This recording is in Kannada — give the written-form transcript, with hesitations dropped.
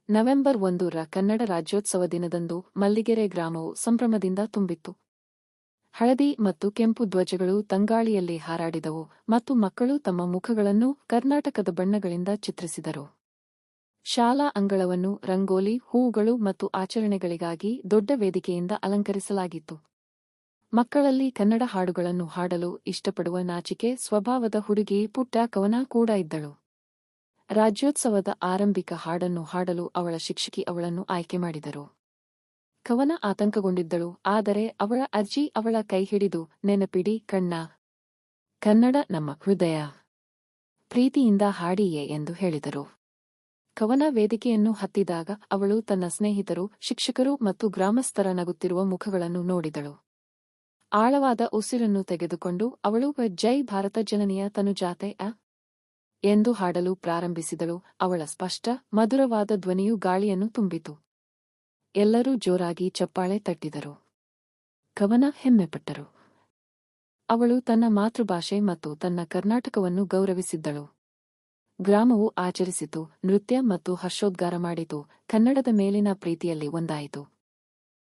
ನವೆಂಬರ್ 1ರ ಕನ್ನಡ ರಾಜ್ಯೋತ್ಸವ ದಿನದಂದು ಮಲ್ಲಿಗೆರೆ ಗ್ರಾಮವು ಸಂಭ್ರಮದಿಂದ ತುಂಬಿತ್ತು. ಹಳದಿ ಮತ್ತು ಕೆಂಪು ಧ್ವಜಗಳು ತಂಗಾಳಿಯಲ್ಲಿ ಹಾರಾಡಿದವು ಮತ್ತು ಮಕ್ಕಳು ತಮ್ಮ ಮುಖಗಳನ್ನು ಕರ್ನಾಟಕದ ಬಣ್ಣಗಳಿಂದ ಚಿತ್ರಿಸಿದರು. ಶಾಲಾ ಅಂಗಳವನ್ನು ರಂಗೋಲಿ, ಹೂವುಗಳು ಮತ್ತು ಆಚರಣೆಗಳಿಗಾಗಿ ದೊಡ್ಡ ವೇದಿಕೆಯಿಂದ ಅಲಂಕರಿಸಲಾಗಿತ್ತು. ಮಕ್ಕಳಲ್ಲಿ ಕನ್ನಡ ಹಾಡುಗಳನ್ನು ಹಾಡಲು ಇಷ್ಟಪಡುವ ನಾಚಿಕೆ ಸ್ವಭಾವದ ಹುಡುಗಿ ಪುಟ್ಟ ಕವನ ಕೂಡ ಇದ್ದಳು. ರಾಜ್ಯೋತ್ಸವದ ಆರಂಭಿಕ ಹಾಡನ್ನು ಹಾಡಲು ಅವಳ ಶಿಕ್ಷಕಿ ಅವಳನ್ನು ಆಯ್ಕೆ ಮಾಡಿದರು. ಕವನ ಆತಂಕಗೊಂಡಿದ್ದಳು, ಆದರೆ ಅವಳ ಅಜ್ಜಿ ಅವಳ ಕೈ ಹಿಡಿದು, ನೆನಪಿಡಿ ಕಣ್ಣಾ, ಕನ್ನಡ ನಮ್ಮ ಹೃದಯ, ಪ್ರೀತಿಯಿಂದ ಹಾಡಿಯೇ ಎಂದು ಹೇಳಿದರು. ಕವನ ವೇದಿಕೆಯನ್ನು ಹತ್ತಿದಾಗ ಅವಳು ತನ್ನ ಸ್ನೇಹಿತರು, ಶಿಕ್ಷಕರು ಮತ್ತು ಗ್ರಾಮಸ್ಥರ ನಗುತ್ತಿರುವ ಮುಖಗಳನ್ನು ನೋಡಿದಳು. ಆಳವಾದ ಉಸಿರನ್ನು ತೆಗೆದುಕೊಂಡು ಅವಳು ಜೈ ಭಾರತ ಜನನಿಯ ತನುಜಾತೆ ಅ ಎಂದು ಹಾಡಲು ಪ್ರಾರಂಭಿಸಿದಳು. ಅವಳ ಸ್ಪಷ್ಟ, ಮಧುರವಾದ ಧ್ವನಿಯು ಗಾಳಿಯನ್ನು ತುಂಬಿತು. ಎಲ್ಲರೂ ಜೋರಾಗಿ ಚಪ್ಪಾಳೆ ತಟ್ಟಿದರು. ಕವನ ಹೆಮ್ಮೆಪಟ್ಟರು. ಅವಳು ತನ್ನ ಮಾತೃಭಾಷೆ ಮತ್ತು ತನ್ನ ಕರ್ನಾಟಕವನ್ನು ಗೌರವಿಸಿದ್ದಳು. ಗ್ರಾಮವು ಆಚರಿಸಿತು, ನೃತ್ಯ ಮತ್ತು ಹರ್ಷೋದ್ಗಾರ ಮಾಡಿತು, ಕನ್ನಡದ ಮೇಲಿನ ಪ್ರೀತಿಯಲ್ಲಿ ಒಂದಾಯಿತು.